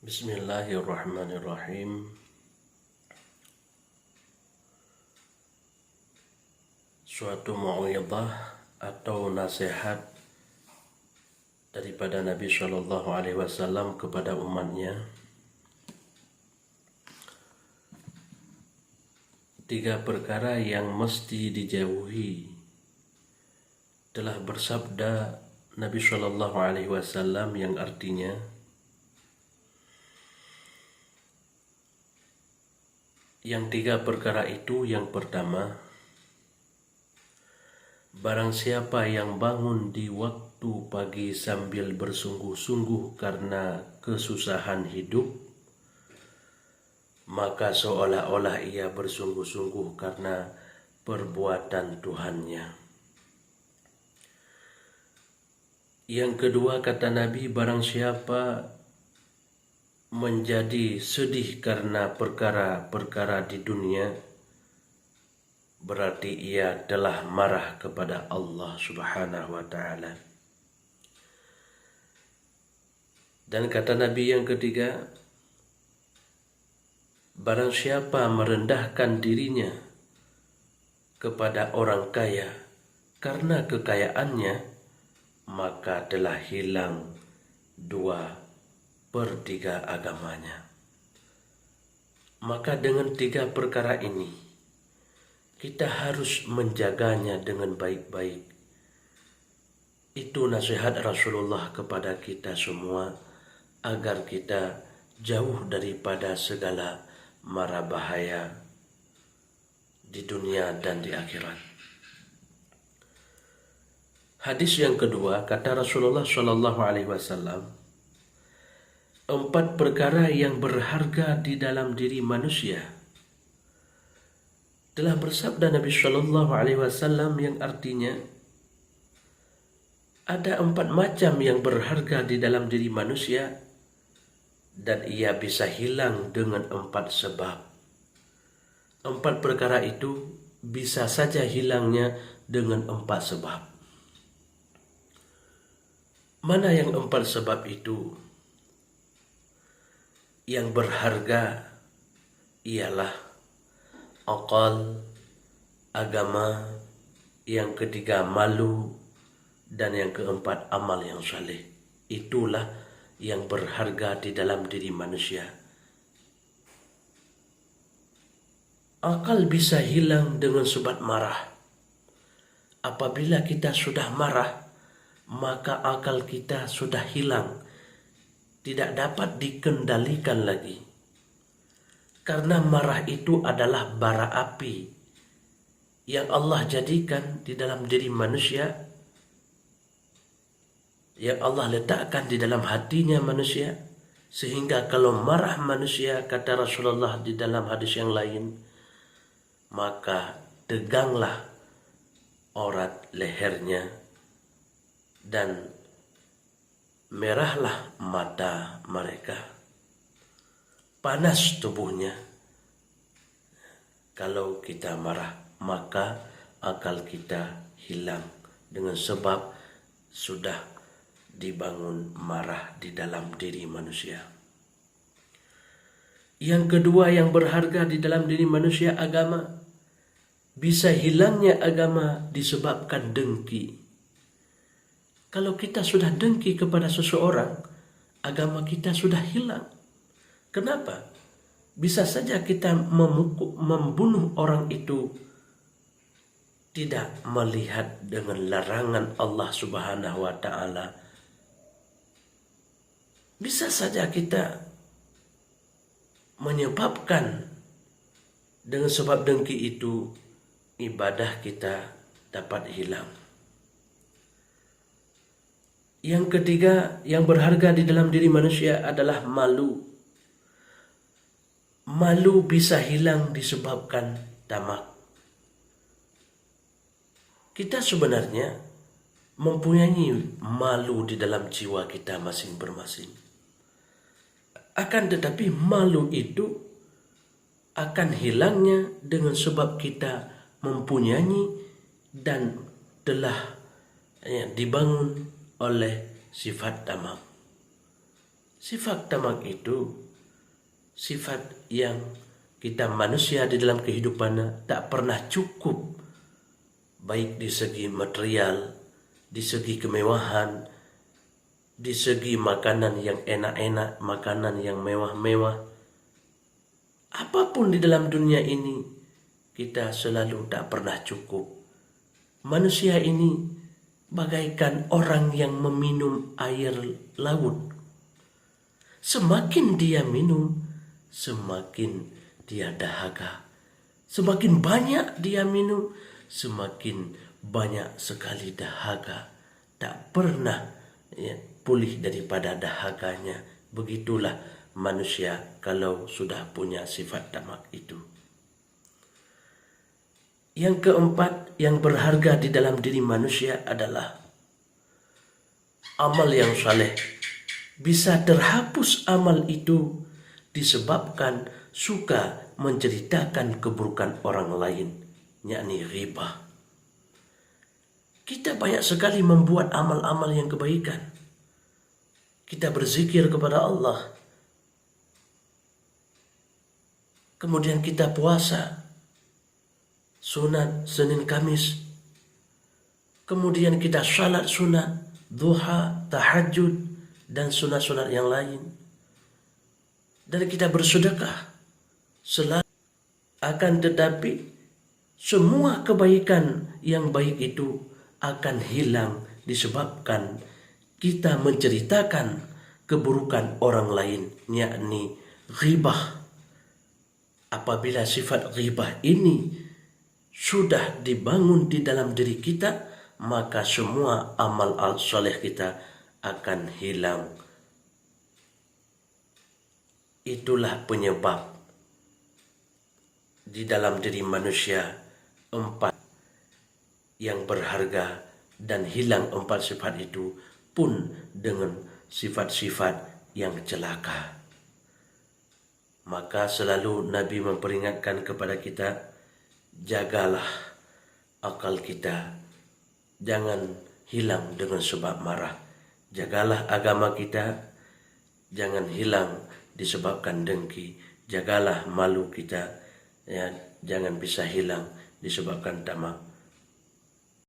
Bismillahirrahmanirrahim. Suatu mau'izah atau nasihat daripada Nabi Shallallahu Alaihi Wasallam kepada umatnya. 3 perkara yang mesti dijauhi telah bersabda Nabi Shallallahu Alaihi Wasallam, yang artinya yang 3 perkara itu, yang pertama, barang siapa yang bangun di waktu pagi sambil bersungguh-sungguh karena kesusahan hidup, maka seolah-olah ia bersungguh-sungguh karena perbuatan Tuhannya. Yang kedua, kata Nabi, barang siapa menjadi sedih karena perkara-perkara di dunia, berarti ia telah marah kepada Allah Subhanahu wa Ta'ala. Dan kata Nabi yang ketiga, barang siapa merendahkan dirinya kepada orang kaya karena kekayaannya, maka telah hilang 2/3 agamanya. Maka dengan 3 perkara ini, kita harus menjaganya dengan baik-baik. Itu nasihat Rasulullah kepada kita semua, agar kita jauh daripada segala mara bahaya di dunia dan di akhirat. Hadis yang kedua, kata Rasulullah Shallallahu Alaihi Wasallam, 4 perkara yang berharga di dalam diri manusia. Telah bersabda Nabi Shallallahu Alaihi Wasallam, yang artinya ada 4 macam yang berharga di dalam diri manusia, dan ia bisa hilang dengan 4 sebab. 4 perkara itu bisa saja hilangnya dengan 4 sebab. Mana yang 4 sebab itu? Yang berharga ialah akal, agama, yang ketiga malu, dan yang keempat amal yang saleh. Itulah yang berharga di dalam diri manusia. Akal bisa hilang dengan sebab marah. Apabila kita sudah marah, maka akal kita sudah hilang, tidak dapat dikendalikan lagi. Karena marah itu adalah bara api yang Allah jadikan di dalam diri manusia, yang Allah letakkan di dalam hatinya manusia, sehingga kalau marah manusia, kata Rasulullah di dalam hadis yang lain, maka teganglah orat lehernya dan merahlah mata mereka, panas tubuhnya. Kalau kita marah, maka akal kita hilang dengan sebab sudah dibangun marah di dalam diri manusia. Yang kedua yang berharga di dalam diri manusia, agama. Bisa hilangnya agama disebabkan dengki. Kalau kita sudah dengki kepada seseorang, agama kita sudah hilang. Kenapa? Bisa saja kita membunuh orang itu tidak melihat dengan larangan Allah Subhanahu wa Ta'ala. Bisa saja kita menyebabkan dengan sebab dengki itu ibadah kita dapat hilang. Yang ketiga yang berharga di dalam diri manusia adalah malu. Malu bisa hilang disebabkan tamak. Kita sebenarnya mempunyai malu di dalam jiwa kita masing-masing. Akan tetapi malu itu akan hilangnya dengan sebab kita mempunyai dan telah dibangun oleh sifat tamak. Sifat tamak itu sifat yang kita manusia di dalam kehidupannya tak pernah cukup, baik di segi material, di segi kemewahan, di segi makanan yang enak-enak, makanan yang mewah-mewah. Apapun di dalam dunia ini, kita selalu tak pernah cukup. Manusia ini bagaikan orang yang meminum air laut. Semakin dia minum, semakin dia dahaga. Semakin banyak dia minum, semakin banyak sekali dahaga. Tak pernah pulih daripada dahaganya. Begitulah manusia kalau sudah punya sifat tamak itu. Yang keempat yang berharga di dalam diri manusia adalah amal yang saleh. Bisa terhapus amal itu disebabkan suka menceritakan keburukan orang lain, yakni ghibah. Kita banyak sekali membuat amal-amal yang kebaikan. Kita berzikir kepada Allah. Kemudian kita puasa, sunat Senin Kamis. Kemudian kita salat sunat, duha, tahajud, dan sunat-sunat yang lain. Dan kita bersedekah selalu. Akan tetapi semua kebaikan yang baik itu akan hilang disebabkan kita menceritakan keburukan orang lain, yakni ghibah. Apabila sifat ghibah ini sudah dibangun di dalam diri kita, maka semua amal saleh kita akan hilang. Itulah penyebab di dalam diri manusia empat yang berharga, dan hilang empat sifat itu pun dengan sifat-sifat yang celaka. Maka selalu Nabi memperingatkan kepada kita, jagalah akal kita, jangan hilang dengan sebab marah. Jagalah agama kita, jangan hilang disebabkan dengki. Jagalah malu kita, ya, jangan bisa hilang disebabkan tamak.